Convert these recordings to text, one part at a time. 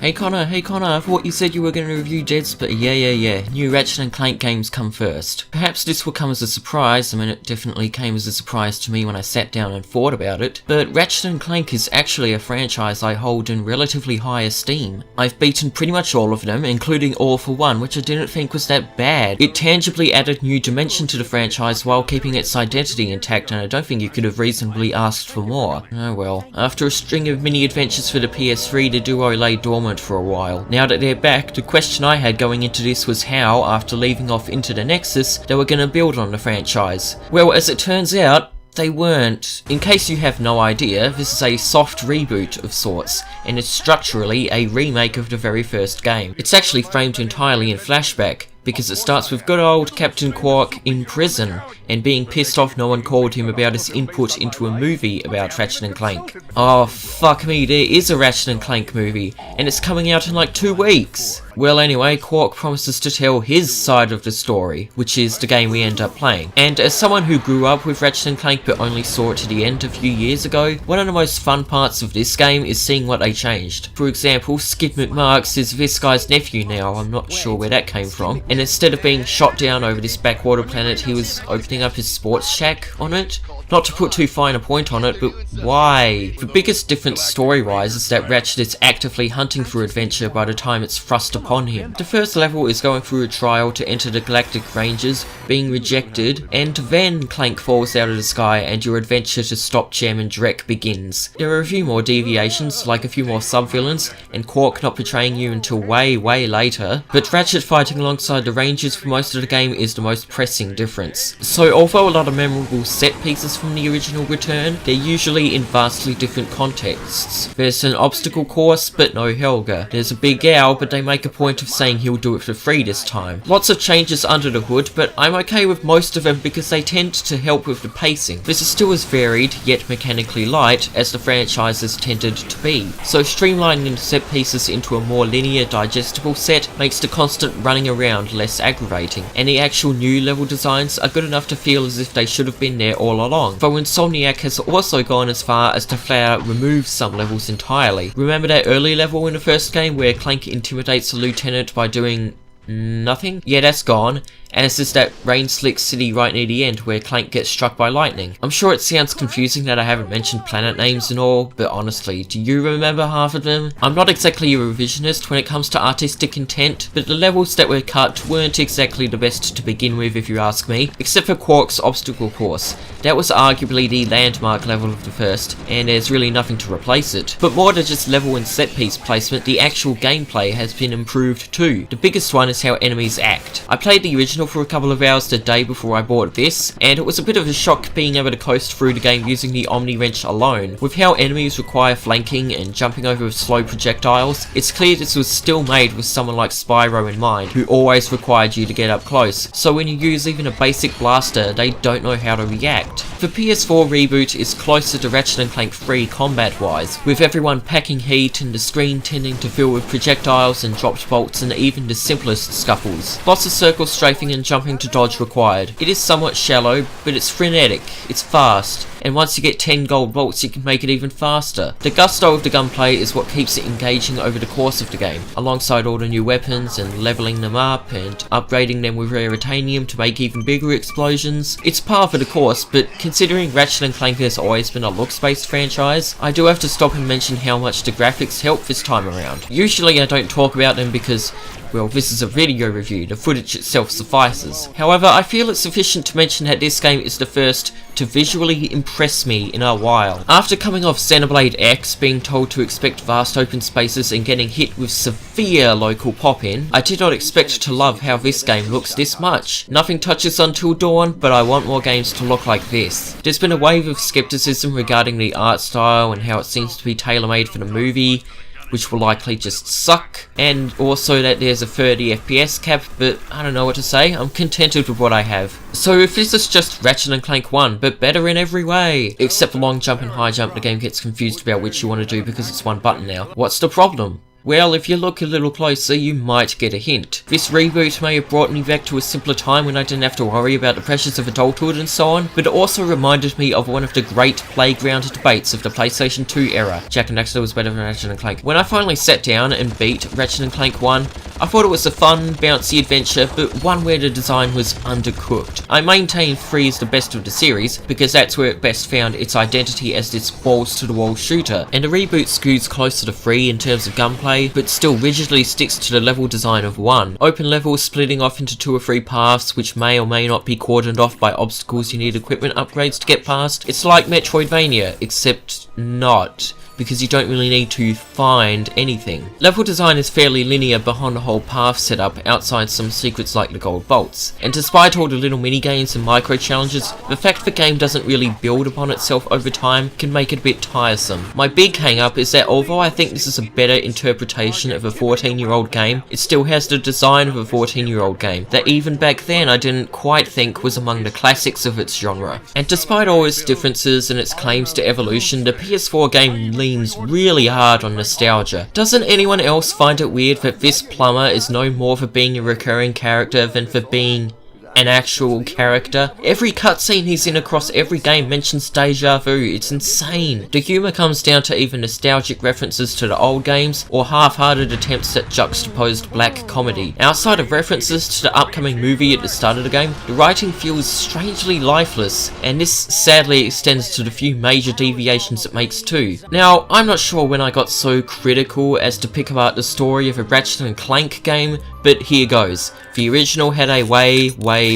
Hey Connor, I thought you said you were going to review Dead Space. Yeah. New Ratchet Clank games come first. Perhaps this will come as a surprise. I mean, it definitely came as a surprise to me when I sat down and thought about it. But Ratchet Clank is actually a franchise I hold in relatively high esteem. I've beaten pretty much all of them, including All for One, which I didn't think was that bad. It tangibly added new dimension to the franchise while keeping its identity intact, and I don't think you could have reasonably asked for more. Oh well. After a string of mini adventures for the PS3, the duo lay dormant for a while. Now that they're back, the question I had going into this was how, after leaving off into the Nexus, they were going to build on the franchise. Well, as it turns out, they weren't. In case you have no idea, this is a soft reboot of sorts, and it's structurally a remake of the very first game. It's actually framed entirely in flashback, because it starts with good old Captain Quark in prison, and being pissed off no one called him about his input into a movie about Ratchet & Clank. Oh fuck me, there is a Ratchet & Clank movie, and it's coming out in like 2 weeks! Well anyway, Quark promises to tell his side of the story, which is the game we end up playing. And as someone who grew up with Ratchet & Clank but only saw it to the end a few years ago, one of the most fun parts of this game is seeing what they changed. For example, Skid McMarx is this guy's nephew now, I'm not sure where that came from, and instead of being shot down over this backwater planet, he was opening up his sports shack on it. Not to put too fine a point on it, but why? The biggest difference story-wise is that Ratchet is actively hunting for adventure by the time it's thrust upon him. The first level is going through a trial to enter the Galactic Rangers, being rejected, and then Clank falls out of the sky and your adventure to stop Chairman Drek begins. There are a few more deviations, like a few more sub-villains, and Quark not betraying you until way later, but Ratchet fighting alongside the Rangers for most of the game is the most pressing difference. So although a lot of memorable set pieces from the original return, they're usually in vastly different contexts. There's an obstacle course, but no Helga. There's a big owl, but they make a point of saying he'll do it for free this time. Lots of changes under the hood, but I'm okay with most of them because they tend to help with the pacing. This is still as varied, yet mechanically light, as the franchise has tended to be. So streamlining the set pieces into a more linear, digestible set makes the constant running around less aggravating, and the actual new level designs are good enough to feel as if they should have been there all along. Though Insomniac has also gone as far as to flat out remove some levels entirely. Remember that early level in the first game where Clank intimidates a lieutenant by doing nothing? Yeah, that's gone. As is that rain slick city right near the end where Clank gets struck by lightning. I'm sure it sounds confusing that I haven't mentioned planet names and all, but honestly, do you remember half of them? I'm not exactly a revisionist when it comes to artistic intent, but the levels that were cut weren't exactly the best to begin with if you ask me, except for Quark's obstacle course. That was arguably the landmark level of the first, and there's really nothing to replace it. But more than just level and set piece placement, the actual gameplay has been improved too. The biggest one is how enemies act. I played the original for a couple of hours the day before I bought this, and it was a bit of a shock being able to coast through the game using the Omni Wrench alone. With how enemies require flanking and jumping over slow projectiles, it's clear this was still made with someone like Spyro in mind, who always required you to get up close, so when you use even a basic blaster, they don't know how to react. The PS4 reboot is closer to Ratchet & Clank 3 combat-wise, with everyone packing heat and the screen tending to fill with projectiles and dropped bolts and even the simplest scuffles. Lots of circle strafing and jumping to dodge required. It is somewhat shallow, but it's frenetic, it's fast, and once you get 10 gold bolts you can make it even faster. The gusto of the gunplay is what keeps it engaging over the course of the game, alongside all the new weapons and leveling them up and upgrading them with rare titanium to make even bigger explosions. It's par for the course, but considering Ratchet & Clank has always been a looks-based franchise, I do have to stop and mention how much the graphics help this time around. Usually I don't talk about them because, well, this is a video review, the footage itself suffices. However, I feel it's sufficient to mention that this game is the first to visually impress me in a while. After coming off Xenoblade X, being told to expect vast open spaces and getting hit with severe local pop-in, I did not expect to love how this game looks this much. Nothing touches Until Dawn, but I want more games to look like this. There's been a wave of skepticism regarding the art style and how it seems to be tailor-made for the movie, which will likely just suck, and also that there's a 30 FPS cap, but I don't know what to say, I'm contented with what I have. So if this is just Ratchet & Clank 1, but better in every way, except for long jump and high jump, the game gets confused about which you want to do because it's one button now. What's the problem? Well, if you look a little closer, you might get a hint. This reboot may have brought me back to a simpler time when I didn't have to worry about the pressures of adulthood and so on, but it also reminded me of one of the great playground debates of the PlayStation 2 era. Jak and Daxter was better than Ratchet and Clank. When I finally sat down and beat Ratchet and Clank 1, I thought it was a fun, bouncy adventure, but one where the design was undercooked. I maintain 3 is the best of the series, because that's where it best found its identity as this balls-to-the-wall shooter, and the reboot scoots closer to 3 in terms of gunplay, but still rigidly sticks to the level design of 1. Open levels splitting off into 2 or 3 paths, which may or may not be cordoned off by obstacles you need equipment upgrades to get past. It's like Metroidvania, except not, because you don't really need to find anything. Level design is fairly linear behind the whole path setup, outside some secrets like the gold bolts. And despite all the little mini-games and micro-challenges, the fact the game doesn't really build upon itself over time can make it a bit tiresome. My big hang-up is that although I think this is a better interpretation of a 14-year-old game, it still has the design of a 14-year-old game, that even back then I didn't quite think was among the classics of its genre. And despite all its differences and its claims to evolution, the PS4 game leans really hard on nostalgia. Doesn't anyone else find it weird that this plumber is known more for being a recurring character than for being an actual character? Every cutscene he's in across every game mentions deja vu. It's insane. The humour comes down to either nostalgic references to the old games or half-hearted attempts at juxtaposed black comedy. Outside of references to the upcoming movie at the start of the game, the writing feels strangely lifeless, and this sadly extends to the few major deviations it makes too. Now, I'm not sure when I got so critical as to pick apart the story of a Ratchet and Clank game, but here goes. The original had a way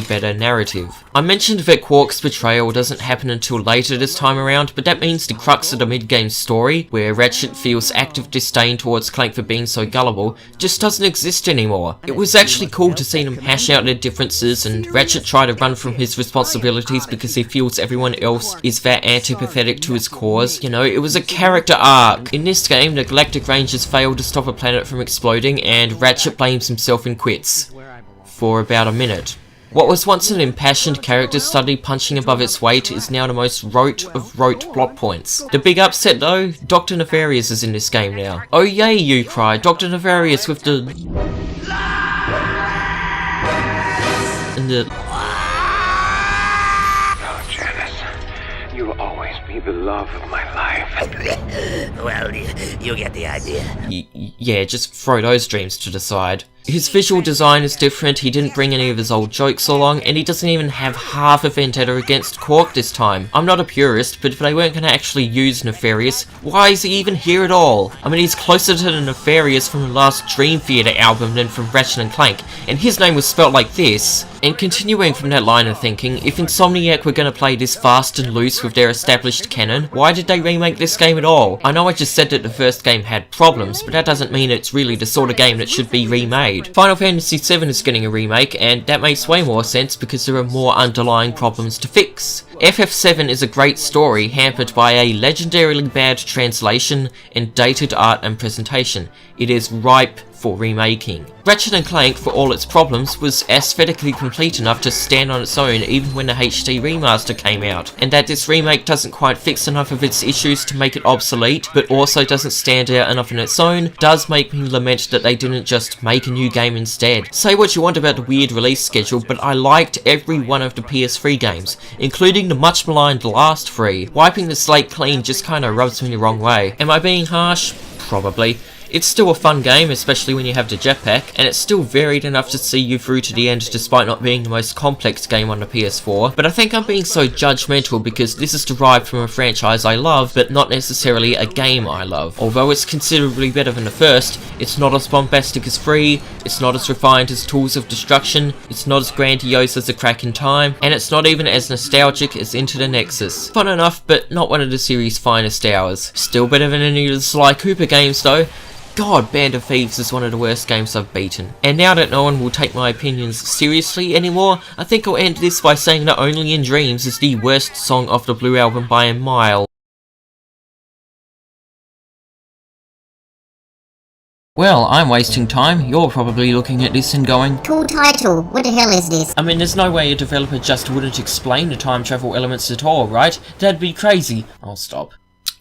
better narrative. I mentioned that Quark's betrayal doesn't happen until later this time around, but that means the crux of the mid-game story, where Ratchet feels active disdain towards Clank for being so gullible, just doesn't exist anymore. It was actually cool to see them hash out their differences and Ratchet try to run from his responsibilities because he feels everyone else is that antipathetic to his cause. You know, it was a character arc. In this game, the Galactic Rangers fail to stop a planet from exploding, and Ratchet blames himself and quits. For about a minute. What was once an impassioned character study punching above its weight is now the most rote of rote plot points. The big upset though, Dr. Nefarious is in this game now. Oh yay, you cry, Dr. Nefarious with the... and the... Oh, Janice, you'll always be the love of my life. Well, you get the idea. Yeah, just throw those dreams to the side. His visual design is different, he didn't bring any of his old jokes along, and he doesn't even have half a vendetta against Quark this time. I'm not a purist, but if they weren't going to actually use Nefarious, why is he even here at all? I mean, he's closer to the Nefarious from the last Dream Theater album than from Ratchet and Clank, and his name was spelt like this. And continuing from that line of thinking, if Insomniac were going to play this fast and loose with their established canon, why did they remake this game at all? I know I just said that the first game had problems, but that doesn't mean it's really the sort of game that should be remade. Final Fantasy VII is getting a remake, and that makes way more sense because there are more underlying problems to fix. FF7 is a great story hampered by a legendarily bad translation and dated art and presentation. It is ripe for remaking. Ratchet and Clank, for all its problems, was aesthetically complete enough to stand on its own even when the HD remaster came out, and that this remake doesn't quite fix enough of its issues to make it obsolete, but also doesn't stand out enough on its own, does make me lament that they didn't just make a new game instead. Say what you want about the weird release schedule, but I liked every one of the PS3 games, including the much maligned last 3. Wiping the slate clean just kinda rubs me the wrong way. Am I being harsh? Probably. It's still a fun game, especially when you have the jetpack, and it's still varied enough to see you through to the end despite not being the most complex game on the PS4, but I think I'm being so judgmental because this is derived from a franchise I love, but not necessarily a game I love. Although it's considerably better than the first, it's not as bombastic as 3, it's not as refined as Tools of Destruction, it's not as grandiose as A Crack in Time, and it's not even as nostalgic as Into the Nexus. Fun enough, but not one of the series' finest hours. Still better than any of the Sly Cooper games though. God, Band of Thieves is one of the worst games I've beaten. And now that no one will take my opinions seriously anymore, I think I'll end this by saying that Only in Dreams is the worst song off the Blue Album by a mile. Well, I'm wasting time. You're probably looking at this and going, Cool title, what the hell is this? I mean, there's no way a developer just wouldn't explain the time travel elements at all, right? That'd be crazy. I'll stop.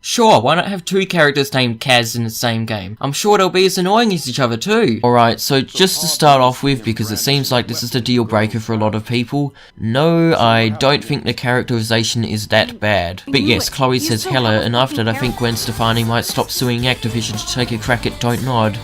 Sure, why not have two characters named Kaz in the same game? I'm sure they'll be as annoying as each other too. Alright, so just to start off with, because it seems like this is the deal breaker for a lot of people, no, I don't think the characterization is that bad. But yes, Chloe says Hella, and after that I think Gwen Stefani might stop suing Activision to take a crack at Don't Nod.